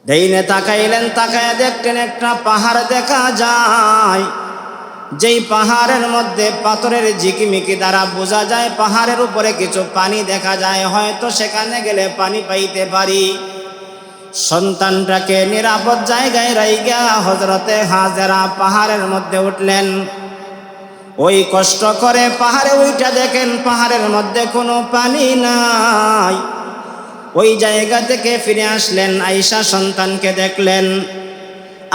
ডাইনে তাকাইলেন, তাকায় দেখতেন একটা পাহাড় দেখা যায়, যেই পাহাড়ের মধ্যে পাথরের ঝিকিমিকি দ্বারা বোঝা যায় পাহাড়ের উপরে কিছু পানি দেখা যায়, হয়তো সেখানে গেলে পানি পাইতে পারি। সন্তানটাকে নিরাপদ জায়গায় রাইখা হযরতে হাজেরা পাহাড়ের মধ্যে উঠলেন। ওই কষ্ট করে পাহাড়ে উঠা দেখেন পাহাড়ের মধ্যে কোনো পানি নাই। ওই জায়গা থেকে ফিরে আসলেন, আয়েশা সন্তানকে দেখলেন।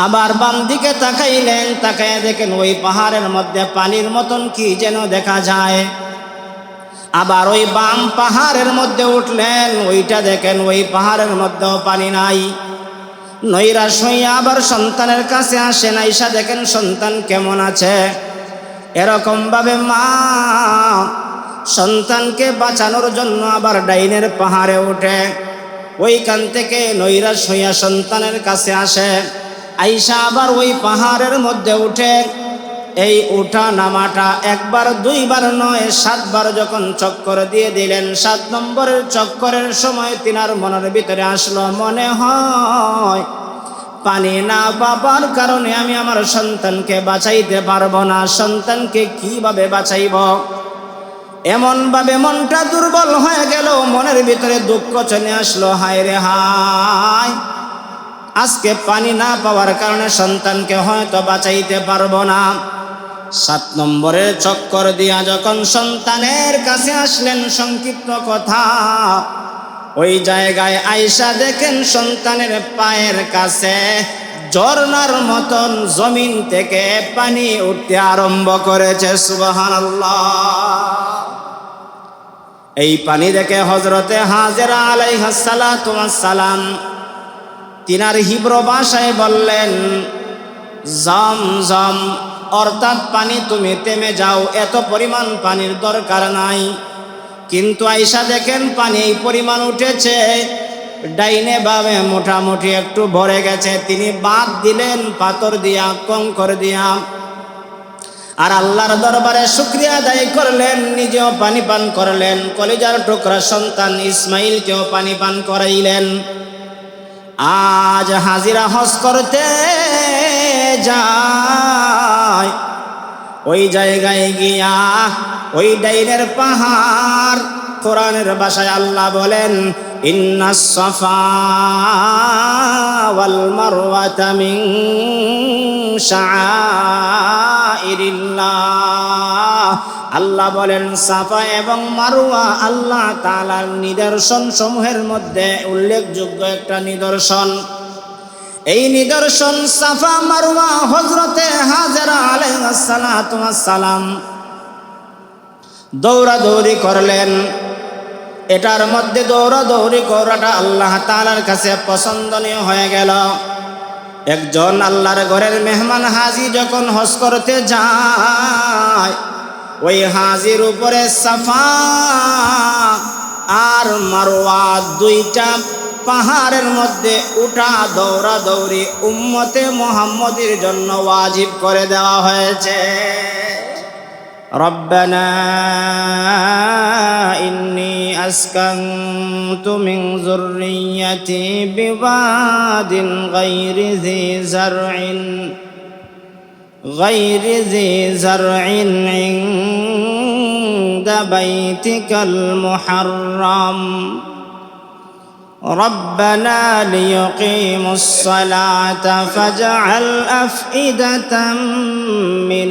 আবার বাম দিকে তাকাইলেন, তাকায় দেখেন ওই পাহাড়ের মধ্যে পানির মতন কি যেন দেখা যায়। আবার ওই বাম পাহাড়ের মধ্যে উঠলেন, ওইটা দেখেন ওই পাহাড়ের মধ্যেও পানি নাই। নৈরাশ হইয়া আবার সন্তানের কাছে আসেন, আয়েশা দেখেন সন্তান কেমন আছে। এরকম ভাবে মা সন্তানকে বাঁচানোর জন্য আবার ডাইনের পাহাড়ে ওঠে। ওইখান থেকে নৈরাশ হইয়া সন্তানের কাছে আসে। আয়েশা আবার ওই পাহাড়ের মধ্যে উঠে। এই উঠা নামাটা একবার দুইবার নয়, 7 বার যখন চক্কর দিয়ে দিলেন, 7 নম্বরের চক্করের সময় তিনার মনের ভিতরে আসলো, মনে হয় পানি না পাবার কারণে আমি আমার সন্তানকে বাঁচাইতে পারবো না। সন্তানকে কিভাবে বাঁচাইব? এমন ভাবে মনটা দুর্বল হয়ে গেল, মনের ভিতরে দুঃখ চলে আসলো, হায় রে হায়, আজকে পানি না পাওয়ার কারণে সন্তানকে হয়তো বাঁচাইতে পারবো না। 7 নম্বরের চক্কর দিয়া যখন সন্তানের কাছে আসলেন, সংক্ষিপ্ত কথা, ওই জায়গায় আয়েশা দেখেন সন্তানের পায়ের কাছে ঝর্ণার মতন জমিন থেকে পানি উঠতে আরম্ভ করেছে। সুবহানাল্লাহ। এই পানি দেখে হযরতে হাজেরা আলাইহিস সালাতু ওয়াস সালাম তিনার হিব্রু ভাষায় বললেন, জমজম, অর্থাৎ পানি তুমি থেমে যাও, এত পরিমাণ পানির দরকার নাই। কিন্তু আয়েশা দেখেন পানি এই পরিমাণ উঠেছে, ডাইনে বামে মোটামুটি একটু ভরে গেছে। তিনি বাদ দিলেন পাথর দিয়া, কঙ্কর দিয়া, আর আল্লাহর দরবারে শুকরিয়া আদায় করলেন, নিজেও পানি পান করলেন, কলিজার টুকরা সন্তান ইসমাইলকেও পানি পান করাইলেন। আজ হাজিরা হজ করতে যায়, ওই জায়গায় গিয়া ওই ডাইনের পাহাড়, কোরআনের ভাষায় আল্লাহ বলেন, ইন্নাস সাফা ওয়াল মারওয়াতা মিন শাআইরিল্লাহ। আল্লাহ বলেন সাফা এবং মারওয়া আল্লাহ তাআলার নিদর্শন সমূহের মধ্যে উল্লেখযোগ্য একটা নিদর্শন। এই নিদর্শন সাফা মারওয়া হযরতে হাজেরা আলাইহিস সালাতু ওয়াস সালাম দৌড়াদৌড়ি করলেন। এটার মধ্যে দৌড়াদৌড়ি করাটা আল্লাহ তাআলার কাছে পছন্দনীয় হয়ে গেল। একজন আল্লাহর ঘরের মেহমান হাজী যখন হজ করতে যায়, ওই হাজির উপরে সাফা আর মারওয়া দুইটা পাহাড়ের মধ্যে উঠা দৌড়াদৌড়ি উম্মতে মুহাম্মদের জন্য ওয়াজিব করে দেওয়া হয়েছে। রব্বানা ইন্নী আসকানতু মিন যুররিয়্যাতি বিওয়াদিন গায়রি যি যারইন ইনদা বাইতিকাল মুহাররাম ربنا ليقيموا الصلاة فاجعل أفئدة من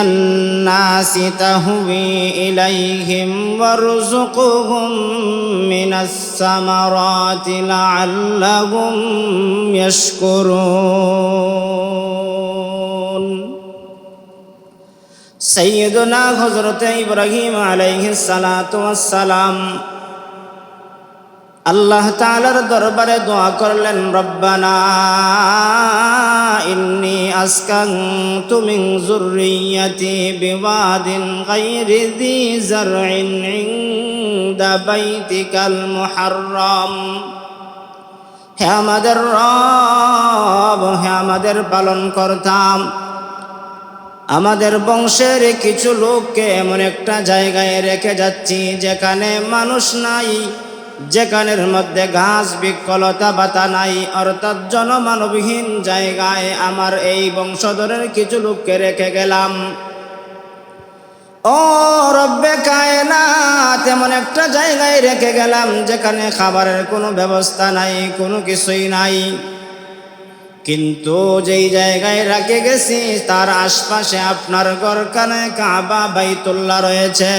الناس تهوي إليهم وارزقهم من الثمرات لعلهم يشكرون। সৈয়দনা হযরত ইব্রাহিম আলাইহিস সালাতু ওয়াস সালাম আল্লাহ তাআলার দরবারে দোয়া করলেন, রব্বানা ইন্নী আসকানতু মিন যুররিয়্যাতি বিওয়াদিন গায়রি যি যারইন ইনদা বাইতিকাল মুহাররাম। হে আমাদের রব, হে আমাদের পালনকর্তা, আমাদের বংশের কিছু লোককে এমন একটা জায়গায় রেখে যাচ্ছি যেখানে মানুষ নাই, যেখানের মধ্যে ঘাস বৃক্ষলতা পাতা নাই, অর্থাৎ জনমানবহীন জায়গায় আমার এই বংশধরের কিছু লোককে রেখে গেলাম। ও রব্বে কায়নাত, এমন একটা জায়গায় রেখে গেলাম যেখানে খাবারের কোনো ব্যবস্থা নাই, কোনো কিছুই নাই। কিন্তু যেই জায়গায় রেখে গেছি তার আশপাশে আপনার ঘরখানে কাবা বাইতুল্লাহ রয়েছে।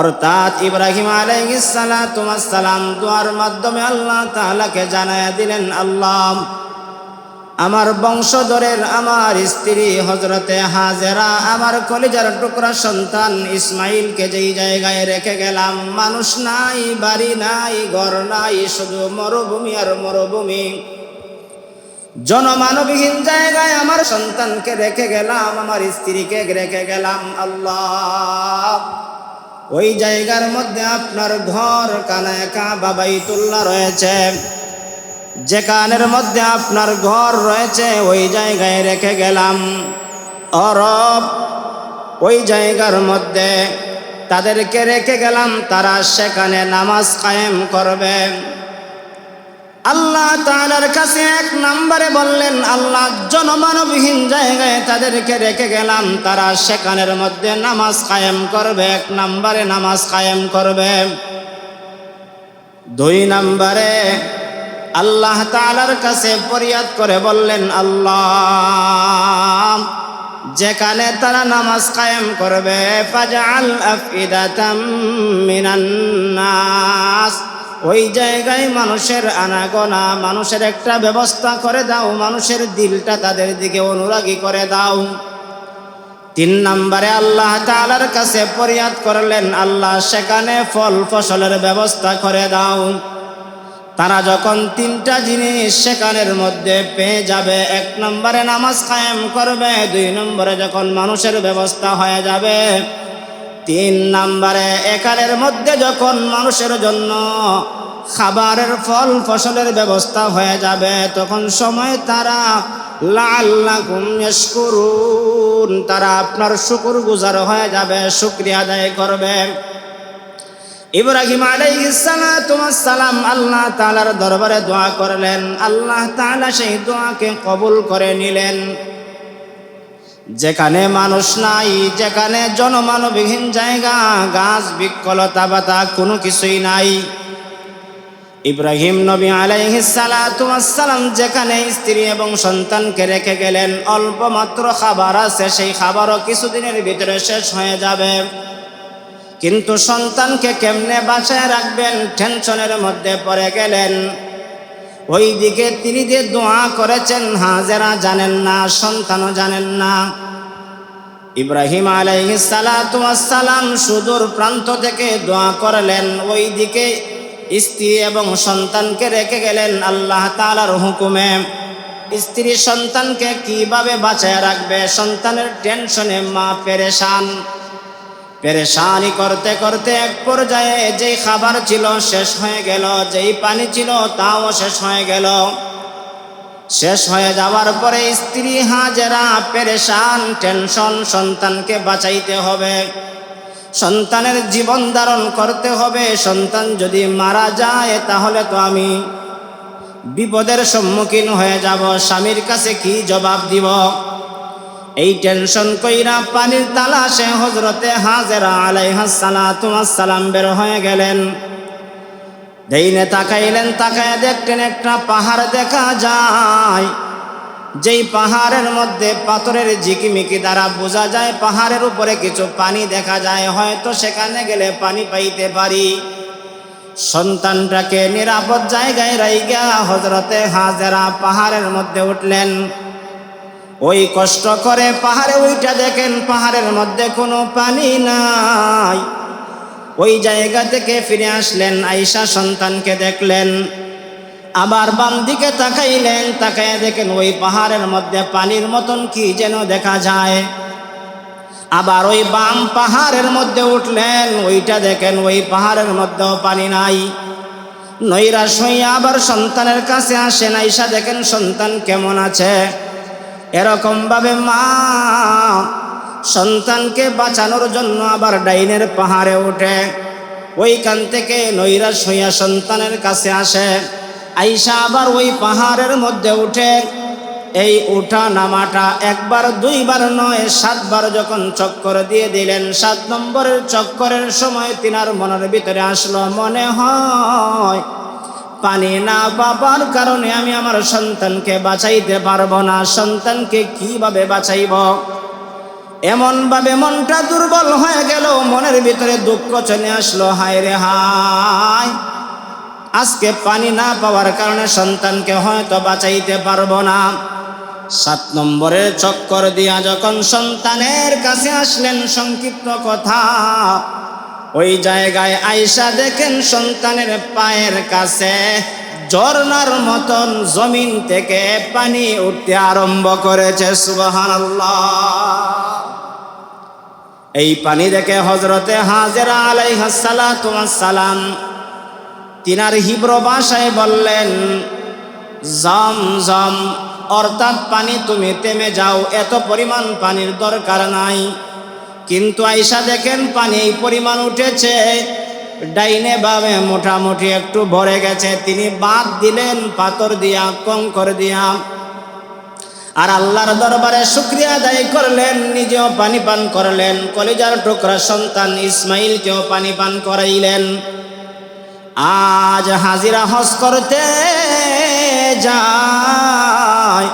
অর্থাৎ ইব্রাহিম আলাইহিস সালাতু ওয়াস সালাম দুআর মাধ্যমে আল্লাহ তাআলাকে জানায়া দিলেন, আল্লাহ, আমার বংশধরের আমার স্ত্রী হযরতে হাজেরা, আমার কলিজার টুকরা সন্তান ইসমাইলকে যেই জায়গায় রেখে গেলাম, মানুষ নাই, বাড়ি নাই, ঘর নাই, শুধু মরুভূমি আর মরুভূমি, জনমানবহীন জায়গায় আমার সন্তানকে রেখে গেলাম, আমার স্ত্রীকে রেখে গেলাম। আল্লাহ, ওই জায়গার মধ্যে আপনার ঘর কানায় কাবা বাইতুল্লাহ রয়েছে, যেখানের মধ্যে আপনার ঘর রয়েছে ওই জায়গায় রেখে গেলাম। ও রব, ওই জায়গার মধ্যে তাদেরকে রেখে গেলাম, তারা সেখানে নামাজ কায়েম করবে। আল্লাহ তাআলার কাছে এক নম্বরে বললেন, আল্লাহ, জনমানবহীন জায়গায় তাদেরকে রেখে গেলাম, তারা সেখানের মধ্যে নামাজ কায়েম করবে, এক নম্বরে নামাজ কায়েম করবে। দুই নম্বরে আল্লাহ তাআলার কাছে ফরিয়াদ করে বললেন, আল্লাহ, যেখানে তারা নামাজ কায়েম করবে, ফাজআল আফইদাতাম মিনান নাস, ওই জায়গায় মানুষের আনাগোনা, মানুষের একটা ব্যবস্থা করে দাও, মানুষের দিলটা তাদের দিকে অনুরাগী করে দাও। তিন নম্বরে আল্লাহ তাআলার কাছে ফরিয়াদ করলেন, আল্লাহ, সেখানে ফল ফসলের ব্যবস্থা করে দাও। তারা যখন তিনটা জিনিস সেখানের মধ্যে পেয়ে যাবে, এক নম্বরে নামাজ কায়েম করবে, দুই নম্বরে যখন মানুষের ব্যবস্থা হয়ে যাবে, তিন নম্বরে এখানের মধ্যে যখন মানুষের জন্য খাবারের ফল ফসলের ব্যবস্থা হয়ে যাবে, তখন সময় তারা লাআল্লাকুম ইয়াশকুরুন, তারা আপনার শুকরগুজার হয়ে যাবে, শুকরিয়া আদায় করবে। ইব্রাহিম আলাইহিস সালাতু ওয়াস সালাম আল্লাহ তাআলার দরবারে দোয়া করলেন, আল্লাহ তাআলা সেই দোয়াকে কবুল করে নিলেন। যেখানে মানুষ নাই, যেখানে জনমানবহীন জায়গা, গাছ বৃক্ষলতা পাতা কোনো কিছুই নাই, ইব্রাহিম নবী আলাইহিস সালাতু ওয়াস সালাম যেখানে স্ত্রী এবং সন্তানকে রেখে গেলেন, অল্প মাত্র খাবার আছে, সেই খাবারও কিছুদিনের ভিতরে শেষ হয়ে যাবে। কিন্তু সন্তানকে কেমনে বাঁচায় রাখবেন, টেনশনের মধ্যে পড়ে গেলেন। ওই দিকে তিনি যে দোয়া করেছেন হাজেরা জানেন না, সন্তানও জানেন না। ইব্রাহিম আলাইহিস সালাতু ওয়াস সালাম সুদূর প্রান্ত থেকে দোয়া করলেন, ওই দিকে স্ত্রী এবং সন্তানকে রেখে গেলেন আল্লাহ তাআলার হুকুমে। স্ত্রী সন্তানকে কিভাবে বাঁচায় রাখবে, সন্তানের টেনশনে মা পেরেশানি করতে করতে এক পর্যায়ে যেই খাবার ছিল শেষ হয়ে গেল, যেই পানি ছিল তাও শেষ হয়ে গেল। শেষ হয়ে যাওয়ার পরে স্ত্রী হাজেরা পেরেশান, টেনশন, সন্তানকে বাঁচাইতে হবে, সন্তানের জীবন ধারণ করতে হবে। সন্তান যদি মারা যায় তাহলে তো আমি বিপদের সম্মুখীন হয়ে যাব, স্বামীর কাছে কি জবাব দিব? এই টেনশন কইরা পানির তালাশে হযরতে হাজেরা আলাইহাস সালাতু ওয়াস সালাম বের হয়ে গেলেন। দেইনে তাকাইলেন, তাকায় দেখতেন একটা পাহাড় দেখা যায়, যেই পাহাড়ের মধ্যে পাথরের ঝিকিমিকি দ্বারা বোঝা যায় পাহাড়ের উপরে কিছু পানি দেখা যায়, হয়তো সেখানে গেলে পানি পাইতে পারি। সন্তানটাকে নিরাপদ জায়গায় রাইখা হযরতে হাজেরা পাহাড়ের মধ্যে উঠলেন। ওই কষ্ট করে পাহাড়ে উঠা দেখেন পাহাড়ের মধ্যে কোনো পানি নাই। ওই জায়গা থেকে ফিরে আসলেন, আয়েশা সন্তানকে দেখলেন, আবার বাম দিকে তাকাইলেন, তাকায় দেখেন ওই পাহাড়ের মধ্যে পানির মতন কি যেন দেখা যায়। আবার ওই বাম পাহাড়ের মধ্যে উঠলেন, ওইটা দেখেন ওই পাহাড়ের মধ্যেও পানি নাই। নৈরাশ হইয়া আবার সন্তানের কাছে আসেন, আয়েশা দেখেন সন্তান কেমন আছে। এরকম ভাবে মা সন্তানকে বাঁচানোর জন্য আবার ডাইনের পাহাড়ে ওঠে, ওইখান থেকে নৈরাশ হইয়া সন্তানের কাছে আসে। আইসা আবার ওই পাহাড়ের মধ্যে উঠে। এই উঠা নামাটা একবার দুইবার নয়, 7 বার যখন চক্কর দিয়ে দিলেন, 7 নম্বরের চক্করের সময় তিনার মনের ভিতরে আসলো, মনে হয় পানি না পাবার কারণে আমি আমার সন্তানকে বাঁচাইতে পারবো না। সন্তানকে কিভাবে বাঁচাইব? এমন ভাবে মনটা দুর্বল হয়ে গেল, মনের ভিতরে দুঃখ চলে আসলো, হায় রে হায়, আজকে পানি না পাওয়ার কারণে সন্তানকে হয়তো বাঁচাইতে পারবো না। 7 নম্বরের চক্কর দিয়া যখন সন্তানের কাছে আসলেন, সংক্ষিপ্ত কথা, ওই জায়গায় আয়েশা দেখেন সন্তানের পায়ের কাছে ঝর্ণার মতন জমিন থেকে পানি উঠতে আরম্ভ করেছে। সুবহানাল্লাহ। এই পানি দেখে হযরতে হাজেরা আলাইহিস সালাতু ওয়াস সালাম তিনার হিব্রু ভাষায় বললেন, জমজম, অর্থাৎ পানি তুমি থেমে যাও, এত পরিমাণ পানির দরকার নাই। কিন্তু আয়েশা দেখেন পানি এই পরিমাণ উঠেছে, ডাইনে বামে মোটামুটি একটু ভরে গেছে। তিনি বাদ দিলেন পাথর দিয়া, কঙ্কর দিয়া, আর আল্লাহর দরবারে শুকরিয়া আদায় করলেন, নিজেও পানি পান করলেন, কলিজার টুকরা সন্তান ইসমাইলকেও পানি পান করাইলেন। আজ হাজিরা হজ করতে যায়,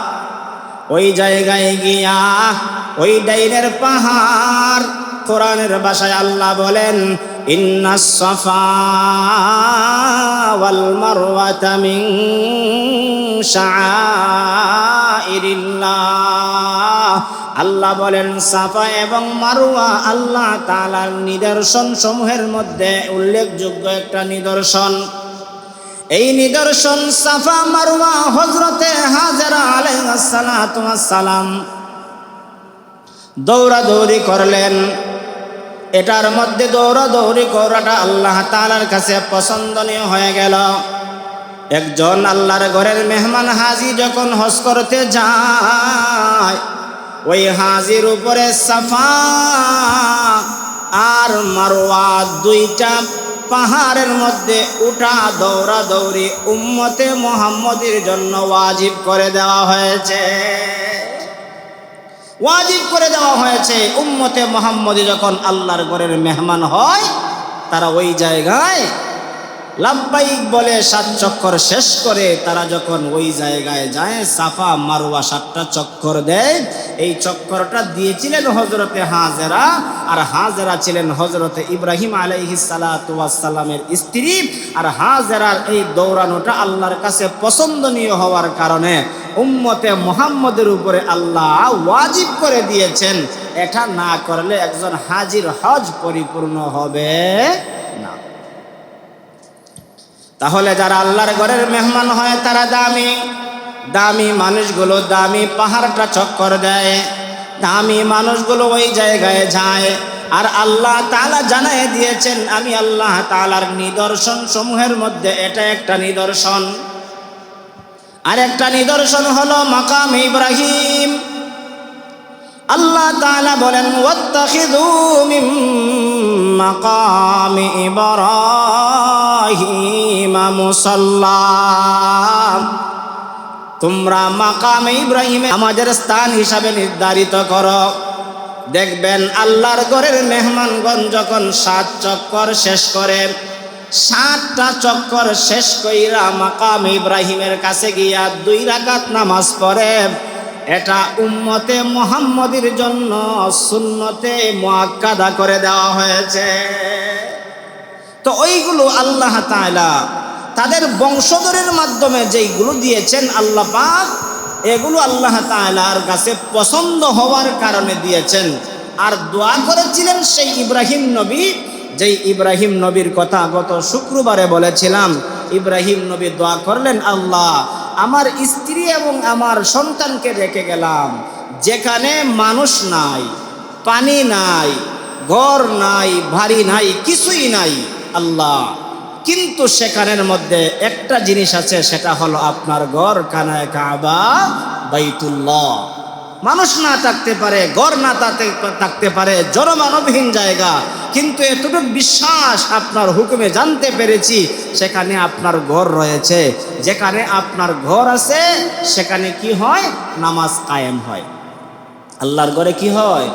ওই জায়গায় গিয়া ওই ডাইনের পাহাড়, কোরআনের ভাষায় আল্লাহ বলেন, ইন্নাস সাফা ওয়াল মারওয়াতা মিন শাআইরিল্লাহ। আল্লাহ বলেন সাফা এবং মারওয়া আল্লাহ তাআলার নিদর্শন সমূহের মধ্যে উল্লেখযোগ্য একটা নিদর্শন। এই নিদর্শন সাফা মারওয়া হযরতে হাজেরা আলাইহিস সালাতু ওয়াস সালাম দৌড়াদৌড়ি করলেন। এটার মধ্যে দৌড়াদৌড়ি করাটা আল্লাহ তাআলার কাছে পছন্দনীয় হয়ে গেল। একজন আল্লাহর ঘরের মেহমান হাজী যখন হজ করতে যায়, ওই হাজির উপরে সাফা আর মারওয়া দুইটা পাহাড়ের মধ্যে উঠা দৌড়াদৌড়ি উম্মতে মুহাম্মদের জন্য ওয়াজিব করে দেওয়া হয়েছে। ওয়াজিব করে দেওয়া হয়েছে। উম্মতে মুহাম্মদী যখন আল্লাহর ঘরের মেহমান হয়, তারা ওই জায়গায় লাব্বাইক বলে 7 চক্কর শেষ করে তারা যখন ওই জায়গায় যায়, সাফা মারওয়া 7টা চক্কর দেয়। এই চক্করটা দিয়েছিলেন হযরতে হাজেরা, আর হাজেরা ছিলেন হযরতে ইব্রাহিম আলাইহিস সালাতু ওয়াস সালামের স্ত্রী। আর হাজেরার এই দৌড়ানোটা আল্লাহর কাছে পছন্দনীয় হওয়ার কারণে উম্মতে মুহাম্মদের উপরে আল্লাহ ওয়াজিব করে দিয়েছেন। এটা না করলে একজন হাজির হজ পরিপূর্ণ হবে না। তাহলে যারা আল্লাহর ঘরের মেহমান হয় তারা দামি দামি মানুষগুলো দামি পাহাড়টা চক্কর দেয়, দামি মানুষগুলো ওই জায়গায় যায়। আর আল্লাহ তাআলা জানায় দিয়েছেন, আমি আল্লাহ তাআলার নিদর্শন সমূহের মধ্যে এটা একটা নিদর্শন। আর একটা নিদর্শন হলো মাকাম ইব্রাহিম। আল্লাহ তাআলা বলেন, ওয়াত্তাখিযু মিন মাকামি ইব্রাহিম মুসাল্লা। তোমরা মাকামে ইব্রাহিমে আমাদের স্থান হিসাবে নির্ধারিত করো। দেখবেন আল্লাহর ঘরের মেহমানগণ যখন 7 চক্কর শেষ করে, 7টা চক্কর শেষ কইরা মাকাম ইব্রাহিমের কাছে গিয়া 2 রাকাত নামাজ পড়ে। এটা উম্মতে মুহাম্মদের জন্য সুন্নতে মুআক্কাদা করে দেওয়া হয়েছে। তো ওইগুলো আল্লাহ তাআলা তাদের বংশধরের মাধ্যমে যেইগুলো দিয়েছেন আল্লাহ পাক, এগুলো আল্লাহ তাআলার কাছে পছন্দ হওয়ার কারণে দিয়েছেন। আর দোয়া করেছিলেন সেই ইব্রাহিম নবী, যেই ইব্রাহিম নবীর কথা গত শুক্রবারে বলেছিলাম। ইব্রাহিম নবী দোয়া করলেন, আল্লাহ আমার স্ত্রী এবং আমার সন্তানকে রেখে গেলাম যেখানে মানুষ নাই, পানি নাই, ঘর নাই, বাড়ি নাই, কিছুই নাই আল্লাহ, কিন্তু সেখানের মধ্যে একটা জিনিস আছে, সেটা হলো আপনার ঘর, কানায় কাবা বাইতুল্লাহ। মানুষ না থাকতে পারে, ঘর না থাকতে পারে, জনমানবহীন জায়গা, কিন্তু এতটুকু বিশ্বাস আপনার হুকুমে জানতে পেরেছি সেখানে আপনার ঘর রয়েছে। যেখানে আপনার ঘর আছে সেখানে কি হয়? নামাজ কায়েম হয়। আল্লাহর ঘরে কি হয়?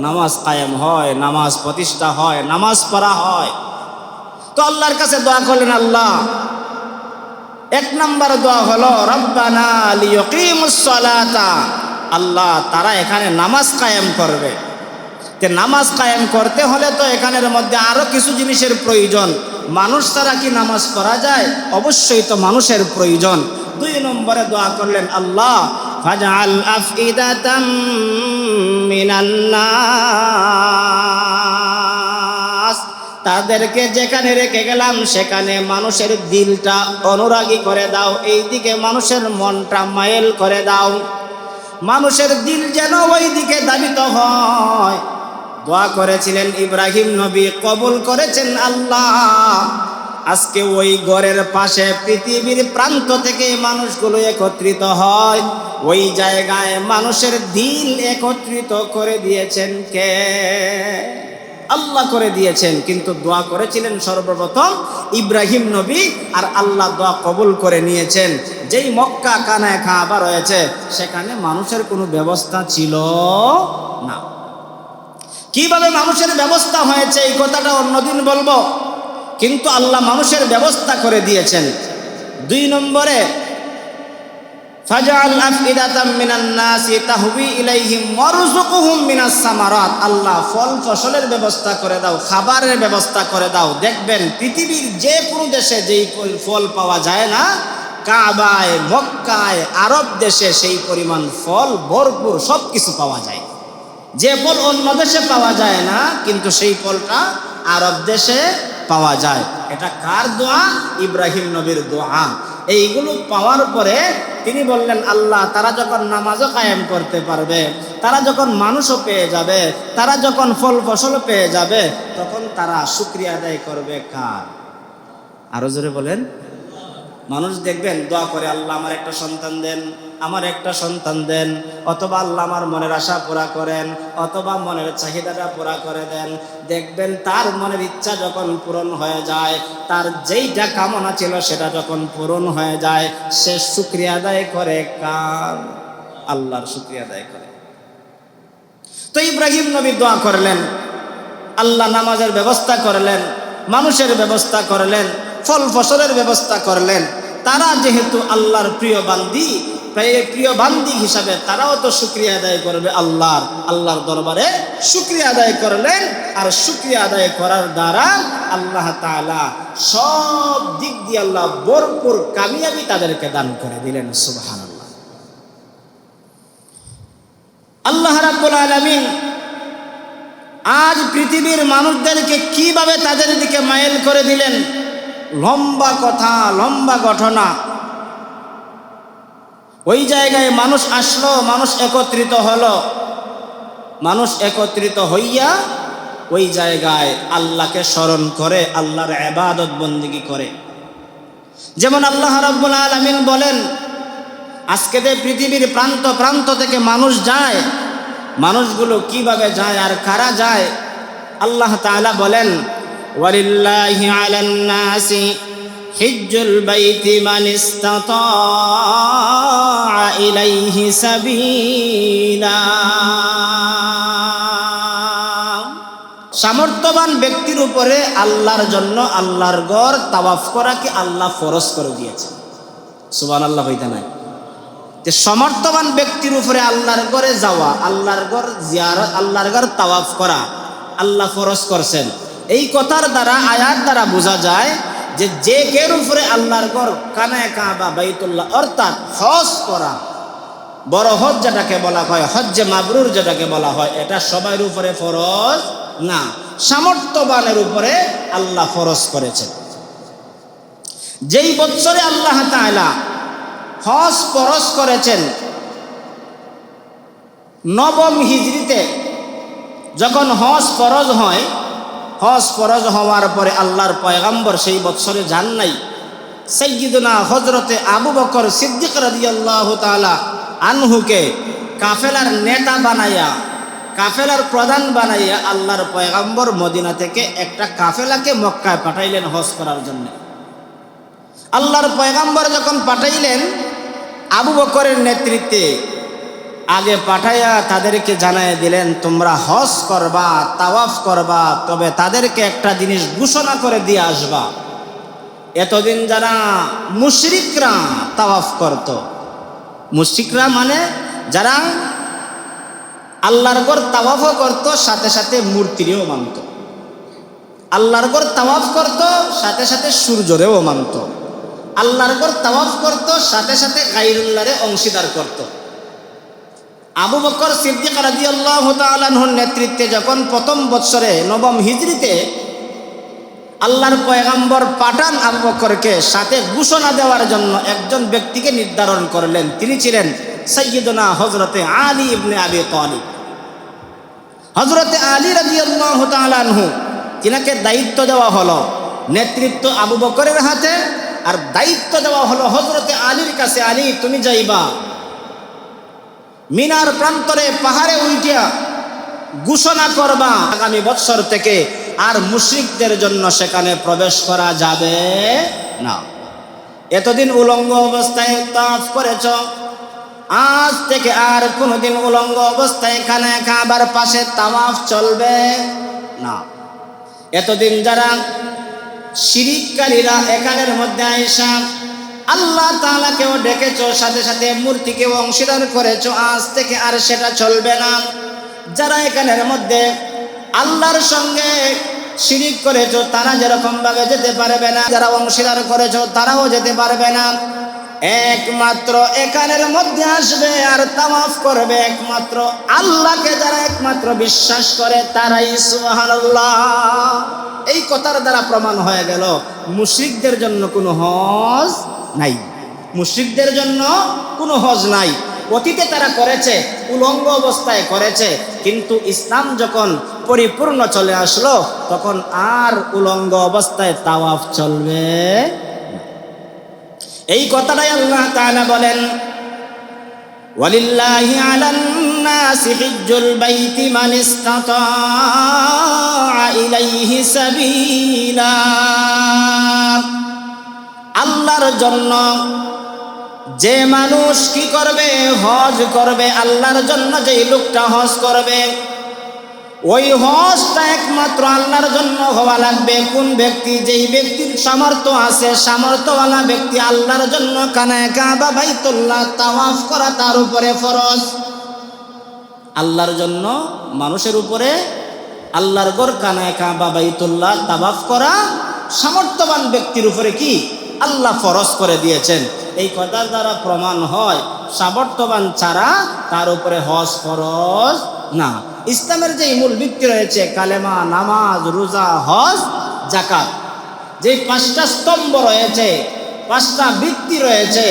নামাজ কায়েম হয়, নামাজ প্রতিষ্ঠা হয়, নামাজ পড়া হয়। তো আল্লাহর কাছে দোয়া করলেন, আল্লাহ, এক নম্বর দোয়া হলো রব্বানা লিয়ুকিমুস সালাতা, আল্লাহ তারা এখানে নামাজ কায়েম করবে। তে নামাজ কায়েম করতে হলে তো এখানের মধ্যে আরো কিছু জিনিসের প্রয়োজন। মানুষ ছাড়া কি নামাজ পড়া যায়? অবশ্যই তো মানুষের প্রয়োজন। 2 নম্বরে দোয়া করলেন, আল্লাহ ফাজআল আফইদাতাম মিনান নাস, তাদেরকে যেখানে রেখে গেলাম সেখানে মানুষের দিলটা অনুরাগী করে দাও, এইদিকে মানুষের মনটা মাইল করে দাও, মানুষের দিল যেন ওই দিকে ধাবিত হয়। দোয়া করেছিলেন ইব্রাহিম নবী, কবুল করেছেন আল্লাহ। আজকে ওই ঘরের পাশে পৃথিবীর প্রান্ত থেকে মানুষগুলো একত্রিত হয়, ওই জায়গায় মানুষের দিল একত্রিত করে দিয়েছেন কে? আল্লাহ করে দিয়েছেন। কিন্তু দোয়া করেছিলেন সর্বপ্রথম ইব্রাহিম নবী, আর আল্লাহ দোয়া কবুল করে নিয়েছেন। যেই মক্কা কানায় কাবা রয়েছে সেখানে মানুষের কোনো ব্যবস্থা ছিল না। কিভাবে মানুষের ব্যবস্থা হয়েছে এই কথাটা অন্যদিন বলবো, কিন্তু আল্লাহ মানুষের ব্যবস্থা করে দিয়েছেন। 2 নম্বরে ফাজআল আফইদাতাম মিনান নাসি তাহবি ইলাইহিম ওয়ারযুকহুম মিনাস সামারাত, আল্লাহ ফল ফসলের ব্যবস্থা করে দাও, খাবারের ব্যবস্থা করে দাও। দেখবেন পৃথিবীর যে কোনো দেশে যেই ফল পাওয়া যায় না, কাবায়, মক্কায়, আরব দেশে সেই পরিমাণ ফল ভরপুর সব কিছু পাওয়া যায়। যে ফল অন্য দেশে পাওয়া যায় না, কিন্তু সেই ফলটা আরব দেশে পাওয়া যায়। এটা কার দোয়া? ইব্রাহিম নবীর দোয়া। এইগুলো পাওয়ার পরে তিনি বললেন, আল্লাহ তারা যখন নামাজও কায়েম করতে পারবে, তারা যখন মানুষও পেয়ে যাবে, তারা যখন ফল ফসলও পেয়ে যাবে, তখন তারা শুকরিয়া আদায় করবে কার? আরো জোরে বলেন। মানুষ দেখবেন দোয়া করে, আল্লাহ আমার একটা সন্তান দেন, আমার একটা সন্তান দেন, অথবা আল্লাহ আমার মনের আশা পুরা করেন, অথবা মনের চাহিদাটা পুরা করে দেন। দেখবেন তার মনের ইচ্ছা যখন পূরণ হয়ে যায়, তার যেইটা কামনা ছিল সেটা যখন পূরণ হয়ে যায়, সে শুকরিয়া আদায় করে কার? আল্লাহর শুকরিয়া আদায় করে। তো ইব্রাহিম নবী দোয়া করলেন, আল্লাহ নামাজের ব্যবস্থা করলেন, মানুষের ব্যবস্থা করলেন, ফল ফসলের ব্যবস্থা করলেন। তারা যেহেতু আল্লাহর প্রিয় বান্দি হিসাবে তারাও তো শুকরিয়া আদায় করবে আল্লাহর দরবারে শুকরিয়া আদায় করলেন। আর শুকরিয়া আদায় করার দ্বারা আল্লাহ তাআলা সব দিক দিয়ে আল্লাহ ভরপুর কামিয়াবি তাদেরকে দান করে দিলেন। সুবহানাল্লাহ। আল্লাহ রাব্বুল আলামিন আজ পৃথিবীর মানুষদেরকে কিভাবে তাদের দিকে মাইল করে দিলেন, লম্বা কথা, লম্বা ঘটনা। ওই জায়গায় মানুষ আসলো, মানুষ একত্রিত হলো, মানুষ একত্রিত হইয়া ওই জায়গায় আল্লাহকে স্মরণ করে, আল্লাহর ইবাদত বন্দেগী করে। যেমন আল্লাহ রাব্বুল আলামিন বলেন, আজকে যে পৃথিবীর প্রান্ত প্রান্ত থেকে মানুষ যায়, মানুষগুলো কিভাবে যায় আর কারা যায়? আল্লাহ তাআলা বলেন, ওয়ালিল্লাহি আলান নাসি হিজ্জুল বাইতি মান ইসতাতা ইলাইহি সাবিলা। সামর্থ্যবান ব্যক্তির উপরে আল্লাহর জন্য আল্লাহর ঘর তাওয়াফ করা কি আল্লাহ ফরজ করে দিয়েছেন। সুবহানাল্লাহ হইতা নাই? যে সমর্থবান ব্যক্তির উপরে আল্লাহর ঘরে যাওয়া, আল্লাহর ঘর জিয়ারত, আল্লাহর ঘর তাওয়াফ করা আল্লাহ ফরজ করছেন। এই কথার দ্বারা, আয়াত দ্বারা বোঝা যায় যে যে কের উপরে আল্লাহর ঘর কানায় কাবা বাইতুল্লাহ অর্থাৎ হজ করা, বড় হজ যেটাকে বলা হয়, হজ্জে মাবরুর যেটাকে বলা হয়, এটা সবার উপরে ফরজ না, সামর্থ্যবানের উপরে আল্লাহ ফরজ করেছেন। যেই বছরে আল্লাহ তাআলা হজ ফরজ করেছেন, নবম হিজরিতে যখন হজ ফরজ হয়, হজ ফরজ হওয়ার পরে আল্লাহর পয়গম্বর সেই বছরে যান নাই। সাইয়্যিদুনা হযরতে আবু বকর সিদ্দিক রাদিয়াল্লাহু তাআলা আনহুকে কাফেলার নেতা বানাইয়া, কাফেলার প্রধান বানাইয়া আল্লাহর পয়গম্বর মদিনা থেকে একটা কাফেলাকে মক্কায় পাঠাইলেন হজ করার জন্য। আল্লাহর পয়গম্বর যখন পাঠাইলেন আবু বকরের নেতৃত্বে, আগে পাঠাইয়া তাদেরকে জানাই দিলেন তোমরা হজ করবা, তাওয়াফ করবা, তবে তাদেরকে একটা জিনিস ঘোষণা করে দিয়ে আসবা। এতদিন যারা মুশরিকরা তাওয়াফ করত, মুশরিকরা মানে যারা আল্লাহর ঘর তাওয়াফও করত, সাথে সাথে মূর্তিরেও মানত, আল্লাহর ঘর তাওয়াফ করত, সাথে সাথে সূর্যরেও মানত, আল্লাহর ঘর তাওয়াফ করত, সাথে সাথে গায়রুল্লাহরে অংশীদার করত। আবু বকর সিদ্দিক রাদিয়াল্লাহু তাআলা আনহুর নেতৃত্বে যখন প্রথম বৎসরে নবম হিজরিতে আল্লাহর পয়গম্বর পাঠান আবু বকরকে, সাথে ঘোষণা দেওয়ার জন্য একজন ব্যক্তিকে নির্ধারণ করলেন। তিনি ছিলেন সাইয়্যিদুনা হযরতে আলী ইবনে আবি তালিব। হযরতে আলী রাদিয়াল্লাহু তাআলা আনহু, তিনাকে দায়িত্ব দেওয়া হলো, নেতৃত্ব আবু বকরের হাতে, আর দায়িত্ব দেওয়া হলো হযরতে আলীর কাছে। আলী, তুমি যাইবা মিনার প্রান্তরে পাহাড়ে উঠিয়া ঘোষণা করবা আগামী বৎসর থেকে আর মুশরিকদের জন্য সেখানে প্রবেশ করা যাবে না। এতদিন উলঙ্গ অবস্থায় তাওয়াফ করেছ, আজ থেকে আর কোনোদিন উলঙ্গ অবস্থায় খানা কাবার পাশে তাওয়াফ চলবে না। এতদিন যারা শিরিককারীরা এখানের মধ্যে আয়েশা আল্লাহ তাআলাকেও ডেকেছ, সাথে সাথে মূর্তিকেও অংশীদার করেছ, আজ থেকে আর সেটা চলবে না। যারা এখানের মধ্যে আল্লাহর সঙ্গে শিরিক করেছ তারা যেরকম ভাবে যেতে পারবে না, যারা অংশীদার করেছ তারাও যেতে পারবে না। একমাত্র এখানের মধ্যে আসবে আর তাওয়াফ করবে একমাত্র আল্লাহকে যারা একমাত্র বিশ্বাস করে তারাই। সুবহানাল্লাহ। এই কথার দ্বারা প্রমাণ হয়ে গেল মুশরিকদের জন্য কোনো হজ নাই, মুশরিকদের জন্য কোনো হজ নাই। অতীতে তারা করেছে, উলঙ্গ অবস্থায় করেছে, কিন্তু ইসলাম যখন পরিপূর্ণ চলে আসলো তখন আর উলঙ্গ অবস্থায় তাওয়াফ চলবে। এই কথাটাই আল্লাহ তাআলা বলেন, ওয়ালিল্লাহি আলান নাসি হিজ্জুল বাইতি মান ইসতাতা ইলাইহি সাবিলা। আল্লাহর জন্য যে মানুষ কি করবে, হজ করবে, আল্লাহর জন্য যেই লোকটা হজ করবে, ওই হজটা একমাত্র আল্লাহর জন্য হওয়া লাগবে। কোন ব্যক্তি, যেই ব্যক্তির সামর্থ্য আছে, সামর্থ্যওয়ালা ব্যক্তি আল্লাহর জন্য কানায়ে কাবা বাইতুল্লাহ তাওয়াফ করা তার উপরে ফরজ। আল্লাহর জন্য মানুষের উপরে আল্লাহর ঘর কানায়ে কাবা বাইতুল্লাহ তাওয়াফ করা সামর্থ্যবান ব্যক্তির উপরে কি আল্লাহ ফরজ করে দিয়েছেন। এই কথার দ্বারা প্রমাণ হয় সামর্থ্যবান ছাড়া তার উপরে হজ ফরজ না। ইসলামের যে মূল ভিত্তি রয়েছে কালেমা, নামাজ, রোজা, হজ, যাকাত, যে পাঁচটা স্তম্ভ রয়েছে, পাঁচটা ভিত্তি রয়েছে,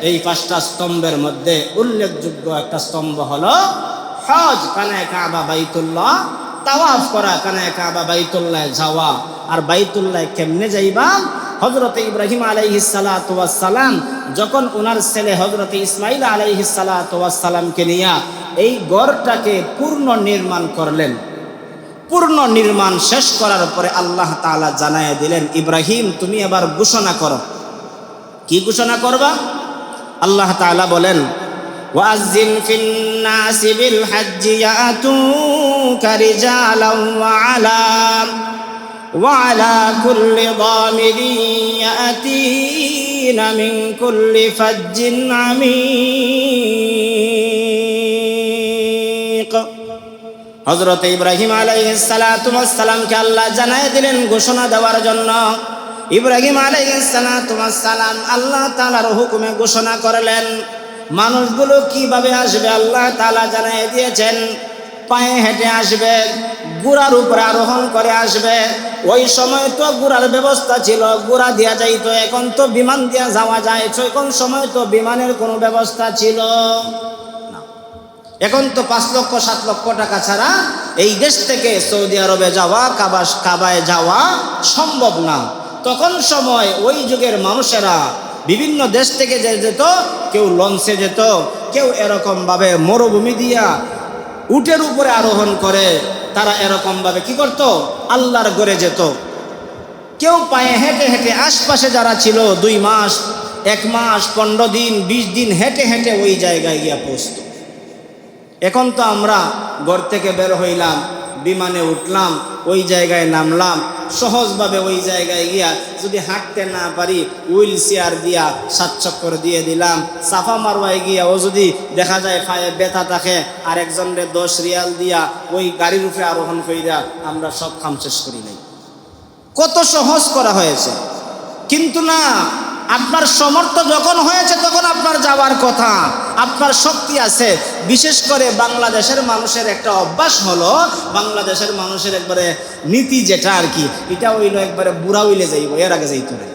এই পাঁচটা স্তম্ভের মধ্যে উল্লেখযোগ্য একটা স্তম্ভ হলো হজ, কানায়ে কাবা বাইতুল্লাহ তাওয়াফ করা, কানায়ে কাবা বাইতুল্লাহ যাওয়া। আর বাইতুল্লাহ কেমনে যাইবা? হযরত ইব্রাহিম আলাইহিস সালাতু ওয়াস সালাম যখন ওনার ছেলে হযরত ইসমাঈল আলাইহিস সালাতু ওয়াস সালামকে নিয়ে এই ঘরটাকে পূর্ণ নির্মাণ করলেন। পূর্ণ নির্মাণ শেষ করার পরে আল্লাহ তাআলা জানায় দিলেন, ইব্রাহিম তুমি এবার ঘোষণা করো। কি ঘোষণা করবা? আল্লাহ তাআলা বলেন, ওয়াজ্জিন ফিন নাসি বিল হজ্জি ইয়াতুকা রিজালান ওয়া আলা কুল্লি দামিরিন ইয়াতিনা মিন কুল্লি ফাজ্জিন আমিক। হযরত ইব্রাহিম আলাইহিস সালাতু ওয়াস সালামকে আল্লাহ জানায় দিলেন ঘোষণা দেওয়ার জন্য। ইব্রাহিম আলাইহিস সালাতু ওয়াস সালাম আল্লাহ তাআলার হুকুমে ঘোষণা করলেন। মানুষগুলো কিভাবে আসবে আল্লাহ তাআলা জানায় দিয়েছেন। পায়ে হেঁটে আসবে, ঘোড়ার উপরে আরোহণ করে আসবে। ওই সময় তো ঘোড়ার ব্যবস্থা ছিল, ঘোড়া দেওয়া যাইতো, এখন তো বিমান দিয়ে যাওয়া যায়। কোন সময় তো বিমানের কোনো ব্যবস্থা ছিল না। এখন তো 5 লক্ষ 7 লক্ষ টাকা ছাড়া এই দেশ থেকে সৌদি আরবে যাওয়া, কাবায় যাওয়া সম্ভব না। তখন সময় ওই যুগের মানুষেরা বিভিন্ন দেশ থেকে যেত, কেউ লঞ্চে যেত, কেউ এরকম ভাবে মরুভূমি দিয়া উটের উপরে আরোহণ করে, তারা এরকম ভাবে কি করত, আল্লাহর ঘরে যেত। কেউ পায়ে হেঁটে হেঁটে, আশপাশে যারা ছিল 2 মাস, 1 মাস, 15 দিন, 20 দিন হেঁটে হেঁটে ওই জায়গায় গিয়া পৌঁছত। এখন তো আমরা ঘর থেকে বের হইলাম, বিমানে উঠলাম, ওই জায়গায় নামলাম, সহজভাবে ওই জায়গায় গিয়া যদি হাঁটতে না পারি হুইল চেয়ার দিয়া 7 চক্কর দিয়ে দিলাম। সাফা মারওয়ায় গিয়া ও যদি দেখা যায় পায়ে ব্যথা থাকে, আর একজনের 10 রিয়াল দিয়া ওই গাড়ির উপরে আরোহণ কইরা আমরা সব কাম শেষ করি নাই। কত সহজ করা হয়েছে। কিন্তু না, আপনার সমর্থ যখন হয়েছে তখন আপনার যাওয়ার কথা, আপনার শক্তি আছে। বিশেষ করে বাংলাদেশের মানুষের একটা অভ্যাস হলো, বাংলাদেশের মানুষের একবারে নীতি যেটা আর কি, এটা হইলো একবারে বুড়া হইলে যাইব, এর আগে যাইতো না।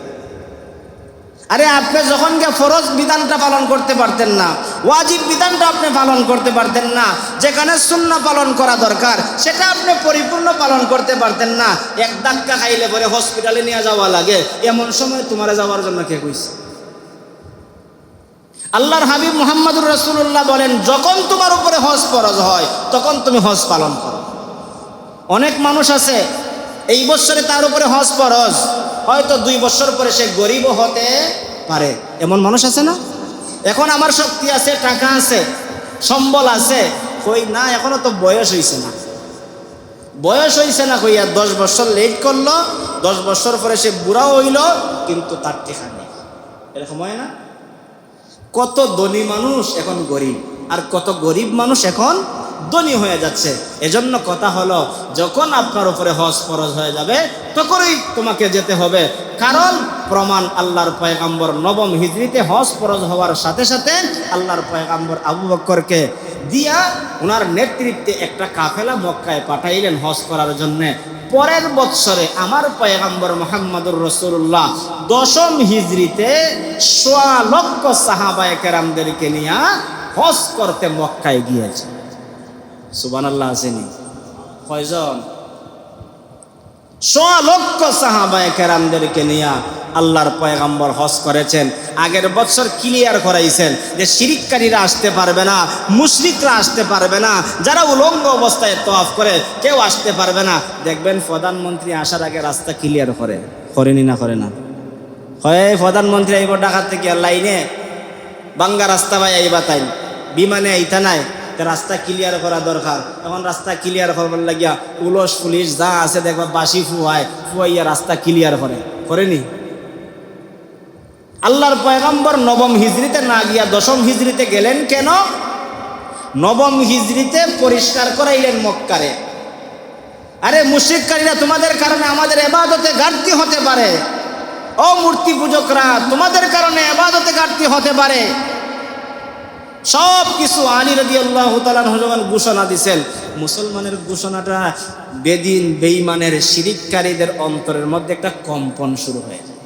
আরে আপনি যখন গিয়ে ফরজ বিধানটা পালন করতে পারতেন না, ওয়াজিব বিধানটা আপনি পালন করতে পারতেন না, যেখানে সুন্নাহ পালন করা দরকার সেটা আপনি পরিপূর্ণ পালন করতে পারতেন না, এক ধাক্কা খাইলে পরে হসপিটালে নিয়ে যাওয়া লাগে, এমন সময় তোমার যাওয়ার জন্য কে কইছে? আল্লাহর হাবিব মুহাম্মদুর রাসূলুল্লাহ বলেন, যখন তোমার উপরে হজ ফরজ হয় তখন তুমি হজ পালন করো। অনেক মানুষ আছে এই বছরে তার উপরে হজ ফরজ, হয়তো 2 বছর পরে সে গরিবও হতে পারে, এমন মানুষ আছে না? এখন আমার শক্তি আছে, টাকা আছে, সম্বল আছে, কই না এখনো তো বয়স হইছে না, বয়স হইছে না কইয়া 10 বছর লেট করলো, 10 বছর পরে সে বুড়াও হইল, কিন্তু তার টেকা নেই। এরকম হয় না? কত ধনী মানুষ এখন গরিব, আর কত গরিব মানুষ এখন ধনী হয়ে যাচ্ছে। এজন্য কথা হলো, যখন আপনার উপরে হজ ফরজ হয়ে যাবে তখনই তোমাকে যেতে হবে। কারণ প্রমাণ, আল্লাহর পয়গম্বর 9ম হিজরিতে হজ ফরজ হওয়ার সাথে সাথে আল্লাহর পয়গম্বর আবু বকরকে দিয়া ওনার নেতৃত্বে একটা কাফেলা মক্কায় পাঠাইলেন হজ করার জন্য। পরের বৎসরে আমার পয়গম্বর মুহাম্মদুর রাসূলুল্লাহ 10ম হিজরিতে 1.25 লক্ষ সাহাবায়ে কেরামদেরকে নিয়ে হজ করতে মক্কায় গিয়েছে। সুবহানাল্লাহ আসেনি? কয়জন? 1.25 লক্ষ সাহাবায়ে কেরামদেরকে নিয়ে আল্লাহর পয়গম্বর হজ করেছেন। আগের বছর ক্লিয়ার করাইছেন যে শিরিককারীরা আসতে পারবে না, মুশরিকরা আসতে পারবে না, যারা উলঙ্গ অবস্থায় তওয়াফ করে কেউ আসতে পারবে না। দেখবেন প্রধানমন্ত্রী আসার আগে রাস্তা ক্লিয়ার করেনি না করে না? হয় প্রধানমন্ত্রী আইব ঢাকা থেকে লাইনে বাঙ্গা রাস্তা ভাই আইবা, তাই বিমানে আইতা নাই, রাস্তা ক্লিয়ার করা দরকার। এখন রাস্তা ক্লিয়ার করবার লাগিয়া পুলিশ পুলিশ যা আছে দেখবা বাসি ফুয়াইয়া রাস্তা ক্লিয়ার করেনি। আল্লাহর পয়গম্বর 9ম হিজরিতে না গিয়া 10ম হিজরিতে গেলেন কেন? 9ম হিজরিতে পরিষ্কার করাইলেন মক্কারে। আরে মুশরিককারীরা তোমাদের কারণে আমাদের ইবাদতে ঘাটতি হতে পারে, ও মূর্তি পূজকরা তোমাদের কারণে ইবাদতে ঘাটতি হতে পারে। সব কিছু আলী রাদিয়াল্লাহু তাআলা যখন ঘোষণা দিয়েছেন, মুসলমানের ঘোষণাটা বেদিন বেঈমানের শিরিককারীদের অন্তরের মধ্যে একটা কম্পন শুরু হয়ে যায়।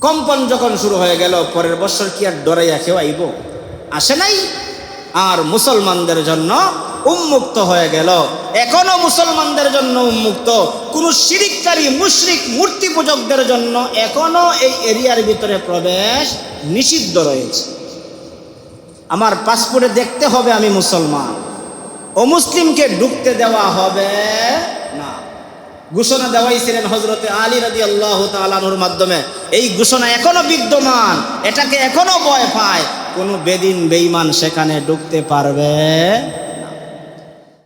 কম্পন যখন শুরু হয়ে গেল, পরের বছর কি আর ডরাইয়া কেউ আইব? আসে নাই। আর মুসলমানদের জন্য উন্মুক্ত হয়ে গেল। এখনো মুসলমানদের জন্য উন্মুক্ত, কোন শিরিককারী মুশরিক মূর্তি পূজকদের জন্য এখনো এই এরিয়ার ভিতরে প্রবেশ নিষিদ্ধ রয়েছে। আমার পাসপোর্টে দেখতে হবে আমি মুসলমান, অমুসলিমকে ঢুকতে দেওয়া হবে না। ঘোষণা দেওয়াইছিলেন হযরতে আলী রাদিয়াল্লাহু তাআলা আনহুর মাধ্যমে। এই ঘোষণা এখনো বিদ্যমান, এটাকে এখনো ভয় পায়। কোনো বেদিন বেঈমান সেখানে ঢুকতে পারবে